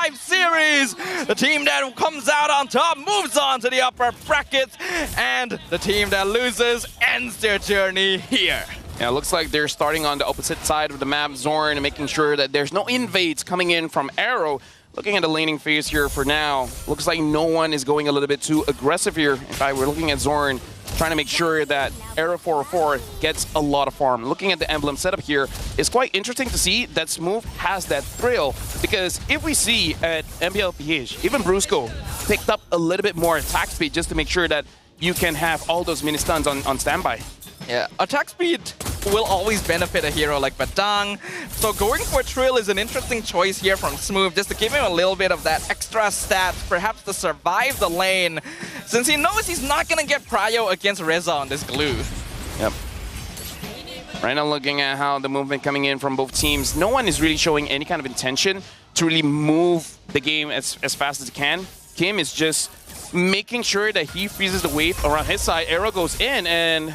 5 series. The team that comes out on top moves on to the upper brackets, and the team that loses ends their journey here. Yeah, it looks like they're starting on the opposite side of the map, Zorn, and making sure that there's no invades coming in from Aero. Looking at the laning phase here for now, looks like no one is going a little bit too aggressive here. In fact, we're looking at Zorn trying to make sure that Aero 404 gets a lot of farm. Looking at the emblem setup here, it's quite interesting to see that Smooth has that thrill, because if we see at MPLPH, even Brusco picked up a little bit more attack speed just to make sure that you can have all those mini stuns on standby. Yeah, attack speed will always benefit a hero like Badang. So going for Trill is an interesting choice here from Smooth, just to give him a little bit of that extra stats, perhaps to survive the lane, since he knows he's not going to get prio against Reza on this glue. Yep. Right now looking at how the movement coming in from both teams, no one is really showing any kind of intention to really move the game as fast as he can. Kim is just making sure that he freezes the wave around his side. Aero goes in, and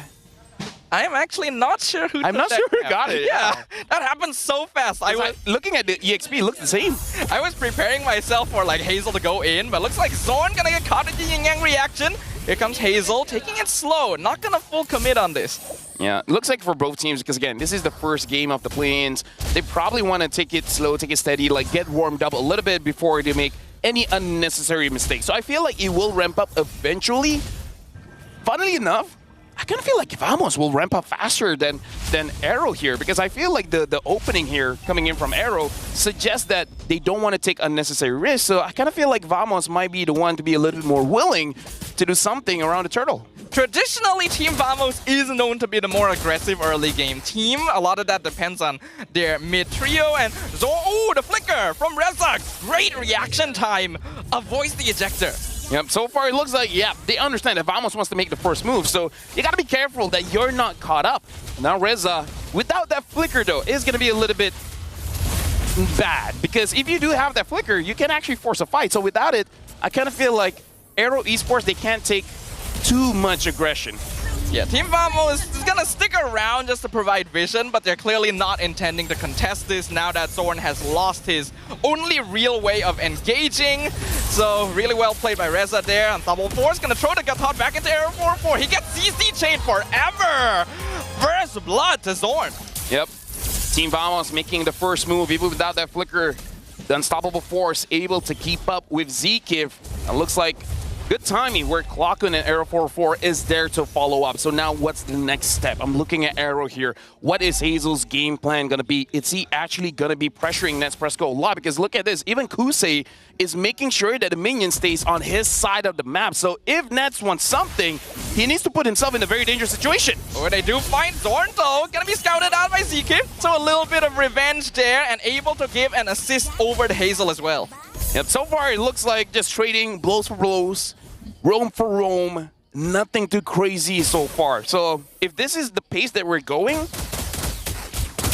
I'm actually not sure who I'm not sure who got it. Yeah, that happened so fast. I was looking at the EXP, it looks the same. I was preparing myself for like Hazel to go in, but looks like Zorn gonna get caught in the yin yang reaction. Here comes Hazel, taking it slow, not gonna full commit on this. Yeah, it looks like for both teams, because again, this is the first game of the play-ins. They probably want to take it slow, take it steady, like get warmed up a little bit before they make any unnecessary mistakes. So I feel like it will ramp up eventually. Funnily enough, I kind of feel like Vamos will ramp up faster than Aero here, because I feel like the opening here coming in from Aero suggests that they don't want to take unnecessary risks. So I kind of feel like Vamos might be the one to be a little bit more willing to do something around the turtle. Traditionally, Team Vamos is known to be the more aggressive early game team. A lot of that depends on their mid trio, and ooh, the flicker from Reza. Great reaction time. Avoids the ejector. Yep, so far it looks like, yeah, they understand that Vamos wants to make the first move, so you gotta be careful that you're not caught up. Now Reza, without that flicker though, is gonna be a little bit bad, because if you do have that flicker, you can actually force a fight. So without it, I kind of feel like Aero Esports, they can't take too much aggression. Yeah, Team Vamos is gonna stick around just to provide vision, but they're clearly not intending to contest this now that Zorn has lost his only real way of engaging. So really well played by Reza there. And Double Force gonna throw the Gatot back into Aero 404. He gets CC chain forever. First blood to Zorn. Yep. Team Vamos making the first move, even without that flicker. The Unstoppable Force able to keep up with Zekiv. It looks like good timing where Clockun and Aero 404 is there to follow up. So now what's the next step? I'm looking at Aero here. What is Hazel's game plan going to be? Is he actually going to be pressuring Nespresso a lot? Because look at this. Even Kusei is making sure that the minion stays on his side of the map. So if Nets wants something, he needs to put himself in a very dangerous situation. Oh, they do find Zorn though. Gonna be scouted out by Zekiv. So a little bit of revenge there, and able to give an assist over to Hazel as well. Yep, so far it looks like just trading blows for blows, roam for roam, nothing too crazy so far. So if this is the pace that we're going,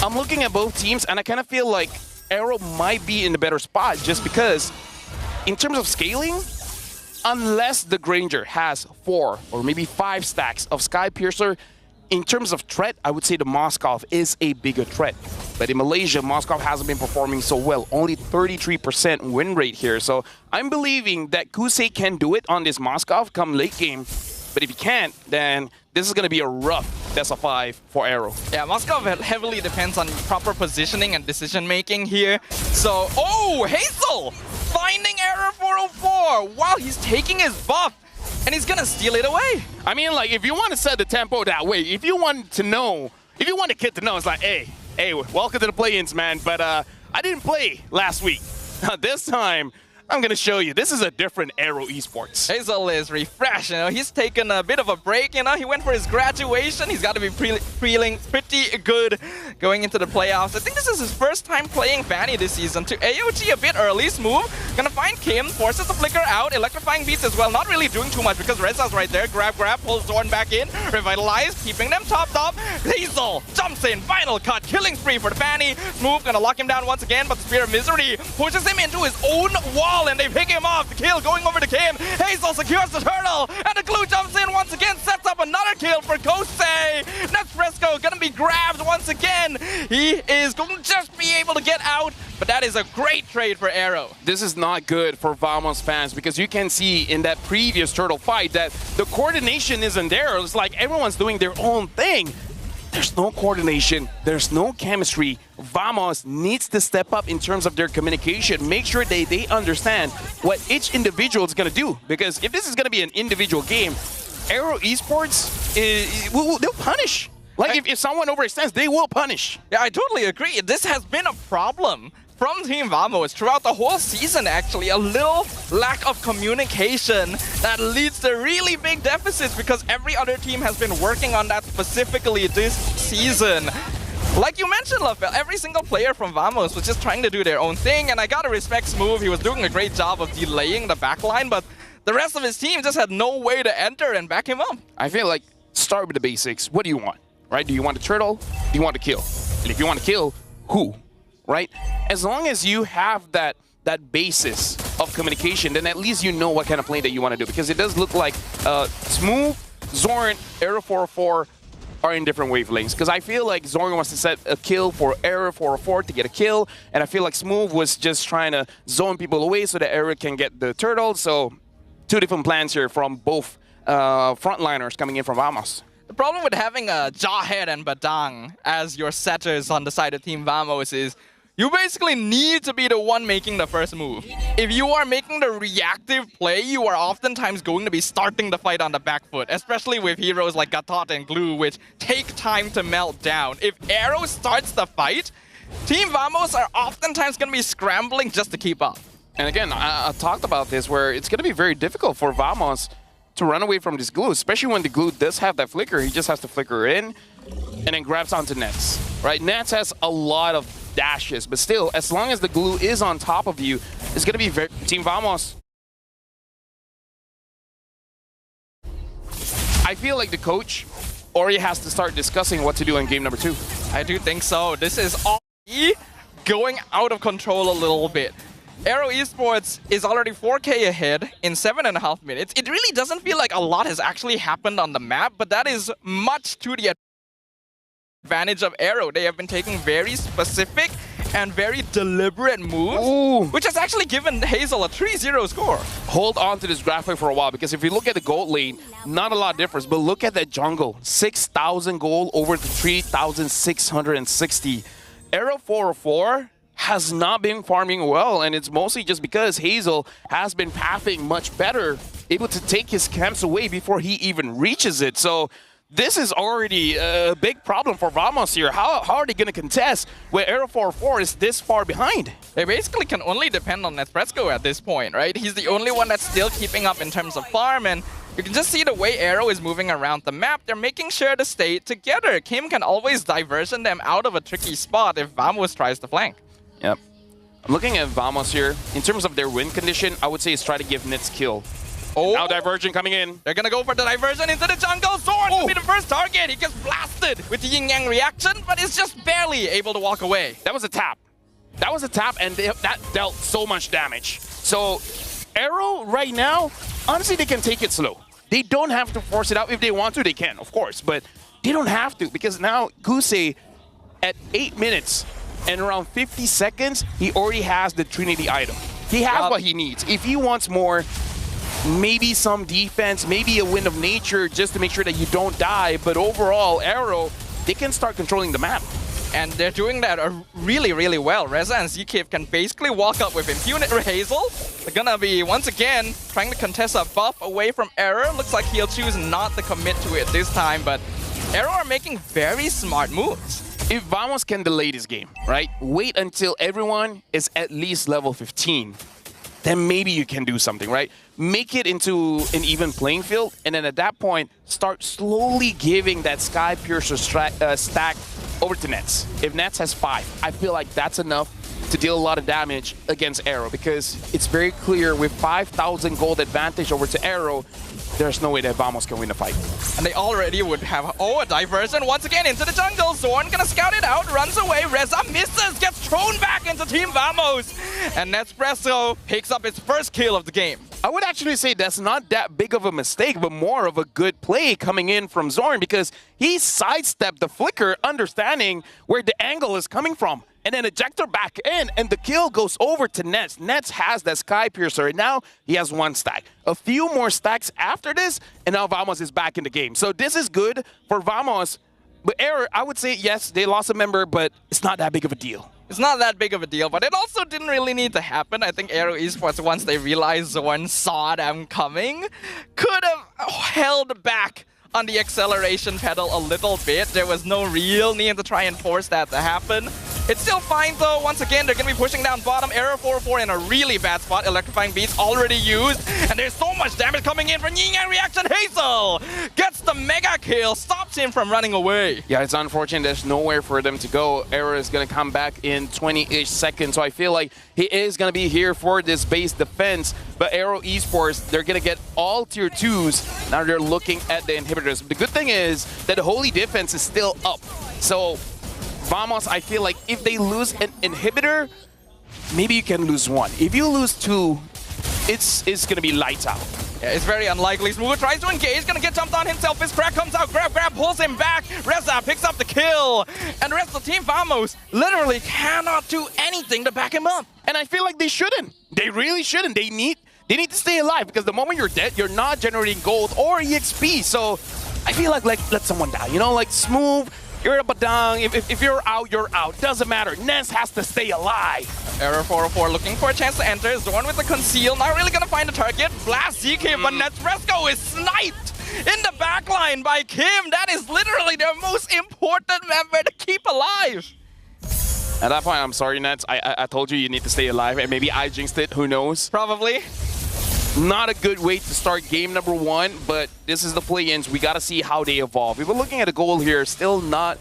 I'm looking at both teams and I kind of feel like Aero might be in the better spot, just because in terms of scaling, unless the Granger has 4 or maybe 5 stacks of Sky Piercer, in terms of threat, I would say the Moskov is a bigger threat. But in Malaysia, Moskov hasn't been performing so well. Only 33% win rate here. So I'm believing that Kusei can do it on this Moskov come late game. But if he can't, then this is going to be a rough best of 5 for Aero. Yeah, Moskov heavily depends on proper positioning and decision making here. So, oh, Hazel finding Aero 404 while he's taking his buff. And he's gonna steal it away. I mean, like, if you want to set the tempo that way, if you want to know, if you want a kid to know, it's like, hey, welcome to the play-ins, man. But I didn't play last week. This time, I'm gonna show you. This is a different Aero Esports. Hazel is refreshed, you know. He's taken a bit of a break, you know. He went for his graduation. He's got to be feeling pretty good going into the playoffs. I think this is his first time playing Fanny this season. To AOG a bit early, Smooth. Gonna find Kim, forces the flicker out, electrifying beats as well. Not really doing too much because Reza's right there. Grab, pulls Zorn back in, revitalize, keeping them topped up. Hazel jumps in, final cut, killing spree for the Fanny. Smooth gonna lock him down once again, but the Spear of Misery pushes him into his own wall. wall, and they pick him off. The kill going over to Kim. Hazel secures the turtle, and the glue jumps in once again, sets up another kill for Kosei. Nespresso gonna be grabbed once again. He is going to just be able to get out, but that is a great trade for Aero. This is not good for Vamos fans because you can see in that previous turtle fight that the coordination isn't there. It's like everyone's doing their own thing. There's no coordination. There's no chemistry. Vamos needs to step up in terms of their communication. Make sure they understand what each individual is going to do. Because if this is going to be an individual game, Aero Esports, they'll punish. Like, if someone overextends, they will punish. Yeah, I totally agree. This has been a problem from Team Vamos throughout the whole season, actually. A little lack of communication that leads to really big deficits because every other team has been working on that specifically this season. Like you mentioned, Lafel, every single player from Vamos was just trying to do their own thing, and I gotta respect Smooth. He was doing a great job of delaying the backline, but the rest of his team just had no way to enter and back him up. I feel like, start with the basics. What do you want, right? Do you want a turtle? Do you want to kill? And if you want to kill, who? Right? As long as you have that basis of communication, then at least you know what kind of play that you want to do. Because it does look like Smooth, Zorn, Aero 404 are in different wavelengths. Because I feel like Zorn wants to set a kill for Aero 404 to get a kill, and I feel like Smooth was just trying to zone people away so that Aero can get the turtle. So two different plans here from both frontliners coming in from Vamos. The problem with having a Jawhead and Badang as your setters on the side of Team Vamos is you basically need to be the one making the first move. If you are making the reactive play, you are oftentimes going to be starting the fight on the back foot, especially with heroes like Gatot and Glue, which take time to melt down. If Aero starts the fight, Team Vamos are oftentimes going to be scrambling just to keep up. And again, I talked about this, where it's going to be very difficult for Vamos to run away from this glue, especially when the glue does have that flicker. He just has to flicker in and then grabs onto Nets, right? Nets has a lot of dashes, but still, as long as the glue is on top of you, it's going to be very... Team Vamos. I feel like the coach already has to start discussing what to do in game number 2. I do think so. This is already going out of control a little bit. Aero Esports is already 4K ahead in 7.5 minutes. It really doesn't feel like a lot has actually happened on the map, but that is much to the advantage of Aero. They have been taking very specific and very deliberate moves, which has actually given Hazel a 3-0 score. Hold on to this graphic for a while, because if you look at the gold lane, not a lot of difference, but look at that jungle. 6,000 gold over to 3,660. Aero 404 has not been farming well, and it's mostly just because Hazel has been pathing much better, able to take his camps away before he even reaches it. So this is already a big problem for Vamos here. How are they going to contest where Aero 404 is this far behind? They basically can only depend on Nespresso at this point, right? He's the only one that's still keeping up in terms of farm, and you can just see the way Aero is moving around the map. They're making sure to stay together. Kim can always diversion them out of a tricky spot if Vamos tries to flank. Yep. I'm looking at Vamos here. In terms of their win condition, I would say it's try to give Nits kill. Oh, now diversion coming in. They're gonna go for the diversion into the jungle. Zorn will be the first target. He gets blasted with the yin yang reaction, but is just barely able to walk away. That was a tap. That was a tap, and that dealt so much damage. So Aero right now, honestly, they can take it slow. They don't have to force it out. If they want to, they can, of course, but they don't have to, because now Gusei at 8 minutes and around 50 seconds, he already has the Trinity item. He has what he needs. If he wants more, maybe some defense, maybe a Wind of Nature just to make sure that you don't die, but overall, Aero, they can start controlling the map. And they're doing that really, really well. Reza and Zkiv can basically walk up with impunity. Hazel, they're gonna be, once again, trying to contest a buff away from Aero. Looks like he'll choose not to commit to it this time, but Aero are making very smart moves. If Vamos can delay this game, right? Wait until everyone is at least level 15. Then maybe you can do something, right? Make it into an even playing field, and then at that point, start slowly giving that Sky Piercer stack over to Nets. If Nets has 5, I feel like that's enough to deal a lot of damage against Aero, because it's very clear with 5,000 gold advantage over to Aero, there's no way that Vamos can win the fight. And they already would have, a diversion once again into the jungle. Zorn gonna scout it out, runs away. Reza misses, gets thrown back into Team Vamos. And Nespresso picks up its first kill of the game. I would actually say that's not that big of a mistake, but more of a good play coming in from Zorn because he sidestepped the flicker, understanding where the angle is coming from. And then ejector back in, and the kill goes over to Nets. Nets has that Sky Piercer, and now he has 1 stack. A few more stacks after this, and now Vamos is back in the game. So this is good for Vamos. But Aero, I would say, yes, they lost a member, but it's not that big of a deal. It's not that big of a deal, but it also didn't really need to happen. I think Aero Esports, once they realized Zorn saw them coming, could have held back on the acceleration pedal a little bit. There was no real need to try and force that to happen. It's still fine though. Once again, they're going to be pushing down bottom. Aero 404 in a really bad spot. Electrifying Beats already used. And there's so much damage coming in from Yin Yang Reaction. Hazel gets the mega kill. Stops him from running away. Yeah, it's unfortunate. There's nowhere for them to go. Aero is going to come back in 20-ish seconds. So I feel like he is going to be here for this base defense. But Aero Esports, they're going to get all tier 2s. Now they're looking at the inhibitors. The good thing is that the Holy Defense is still up. So Vamos, I feel like if they lose an inhibitor, maybe you can lose 1. If you lose 2, it's going to be lights out. Yeah, it's very unlikely. Smooth tries to engage, gonna get jumped on himself. His crack comes out, grab, pulls him back. Reza picks up the kill. And the rest of the team, Vamos, literally cannot do anything to back him up. And I feel like they shouldn't. They really shouldn't. They need to stay alive because the moment you're dead, you're not generating gold or EXP. So I feel like let someone die. You know, like Smooth, you're a badang. If you're out, you're out. Doesn't matter. Ness has to stay alive. Aero 404 looking for a chance to enter. Zorn with the conceal. Not really gonna find a target. Blast ZK, but Nespresso is sniped in the backline by Kim. That is literally their most important member to keep alive. At that point, I'm sorry, Nets. I told you need to stay alive, and maybe I jinxed it. Who knows? Probably. Not a good way to start game number 1, but this is the play-ins. We got to see how they evolve. If we're looking at a goal here, still not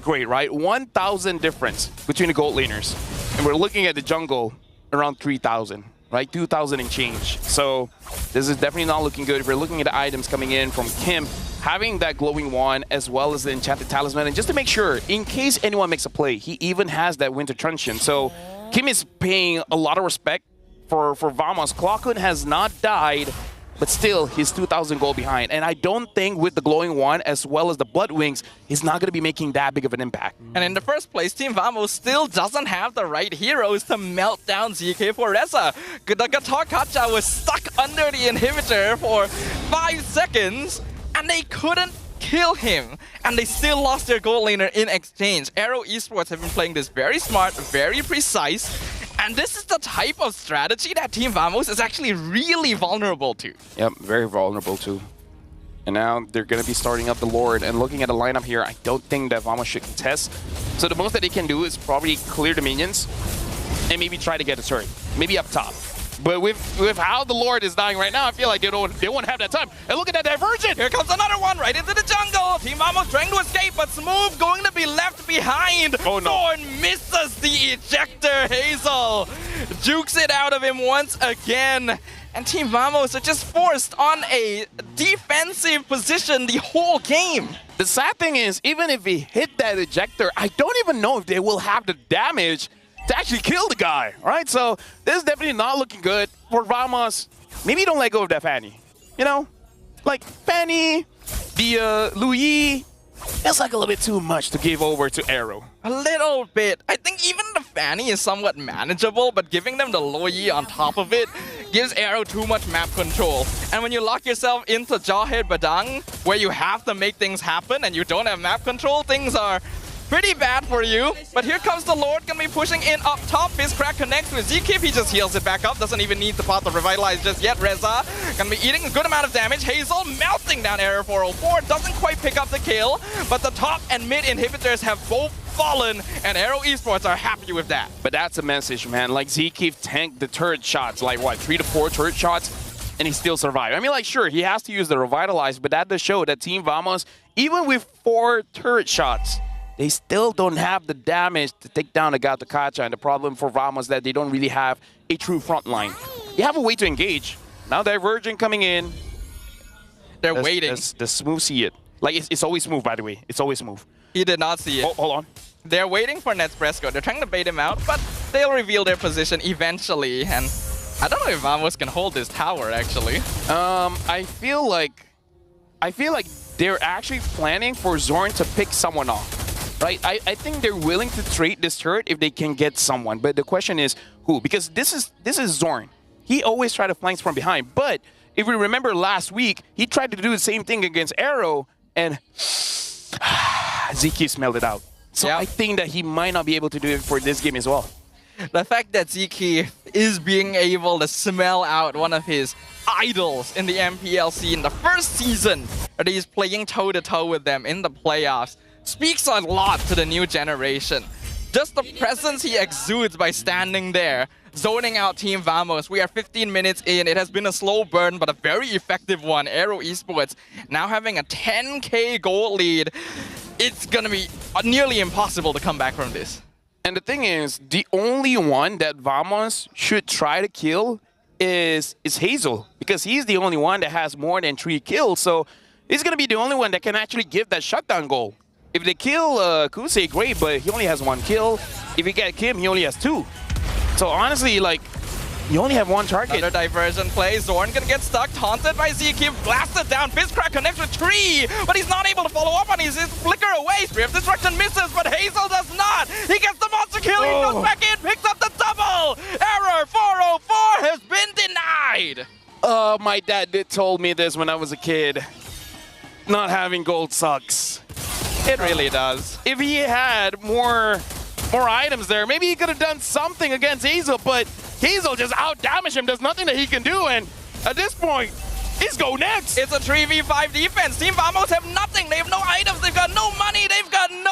great, right? 1,000 difference between the gold laners. And we're looking at the jungle around 3,000, right? 2,000 and change. So this is definitely not looking good. If we're looking at the items coming in from Kim, having that glowing wand as well as the enchanted talisman, and just to make sure, in case anyone makes a play, he even has that winter truncheon. So Kim is paying a lot of respect for Vamos. Clockun has not died, but still he's 2,000 gold behind. And I don't think with the glowing wand as well as the blood wings, he's not going to be making that big of an impact. And in the first place, Team Vamos still doesn't have the right heroes to melt down ZK for Reza. The Gator Kacha was stuck under the inhibitor for 5 seconds, and they couldn't kill him, and they still lost their gold laner in exchange. Aero Esports have been playing this very smart, very precise, and this is the type of strategy that Team Vamos is actually really vulnerable to. Yep, very vulnerable too. And now they're going to be starting up the Lord, and looking at the lineup here, I don't think that Vamos should contest. So the most that they can do is probably clear the minions and maybe try to get a turret, maybe up top. But with how the Lord is dying right now, I feel like they won't have that time. And look at that diversion! Here comes another one right into the jungle. Team Vamos trying to escape, but Smooth going to be left behind. Oh no! Thorn misses the ejector. Hazel jukes it out of him once again. And Team Vamos are just forced on a defensive position the whole game. The sad thing is, even if he hit that ejector, I don't even know if they will have the damage to actually kill the guy, right? So this is definitely not looking good for Vamos. Maybe don't let go of that Fanny. You know, like Fanny, the Louis, it's like a little bit too much to give over to Aero. A little bit. I think even the Fanny is somewhat manageable, but giving them the Loyi on top of it gives Aero too much map control. And when you lock yourself into Jawhead Badang, where you have to make things happen and you don't have map control, things are pretty bad for you. But here comes the Lord, gonna be pushing in up top. His crack connects with ZK. He just heals it back up. Doesn't even need to pop the revitalize just yet. Reza gonna be eating a good amount of damage. Hazel melting down Aero 404. Doesn't quite pick up the kill, but the top and mid inhibitors have both fallen, and Aero Esports are happy with that. But that's a message, man. Like, ZK tanked the turret shots, like what, 3 to 4 turret shots, and he still survived. I mean, like, sure, he has to use the revitalize, but that does show that Team Vamos, even with 4 turret shots, they still don't have the damage to take down the Gato Kacha. And the problem for Vamos is that they don't really have a true front line. They have a way to engage. Now Divergent coming in. They're waiting. The smooth see it. Like, it's always smooth, by the way. It's always smooth. He did not see it. Oh, hold on. They're waiting for Nespresso. They're trying to bait him out, but they'll reveal their position eventually. And I don't know if Vamos can hold this tower, actually. I feel like they're actually planning for Zorn to pick someone off, right? I think they're willing to trade this turret if they can get someone. But the question is who? Because this is Zorn. He always tries to flank from behind. But if we remember last week, he tried to do the same thing against Aero, and Ziki smelled it out. So I think that he might not be able to do it for this game as well. The fact that Ziki is being able to smell out one of his idols in the MPLC in the first season that he's playing toe-to-toe with them in the playoffs speaks a lot to the new generation. Just the presence he exudes by standing there, zoning out Team Vamos. We are 15 minutes in. It has been a slow burn, but a very effective one. Aero Esports now having a 10K gold lead. It's going to be nearly impossible to come back from this. And the thing is, the only one that Vamos should try to kill is Hazel, because he's the only one that has more than 3 kills. So he's going to be the only one that can actually give that shutdown goal. If they kill Kusei, great, but he only has 1 kill. If you get Kim, he only has 2. So honestly, like, you only have 1 target. Another diversion play. Zorn gonna get stuck, taunted by Ziki, blasted down. Fizzcrack connects with Tree, but he's not able to follow up on his flicker away. Spear of Destruction misses, but Hazel does not. He gets the monster kill, he goes back in, picks up the double. Error 404 has been denied. My dad did told me this when I was a kid. Not having gold sucks. It really does. If he had more items there, maybe he could have done something against Hazel, but Hazel just out-damaged him. There's nothing that he can do, and at this point, he's go next. It's a 3v5 defense. Team Vamos have nothing. They have no items. They've got no money. They've got no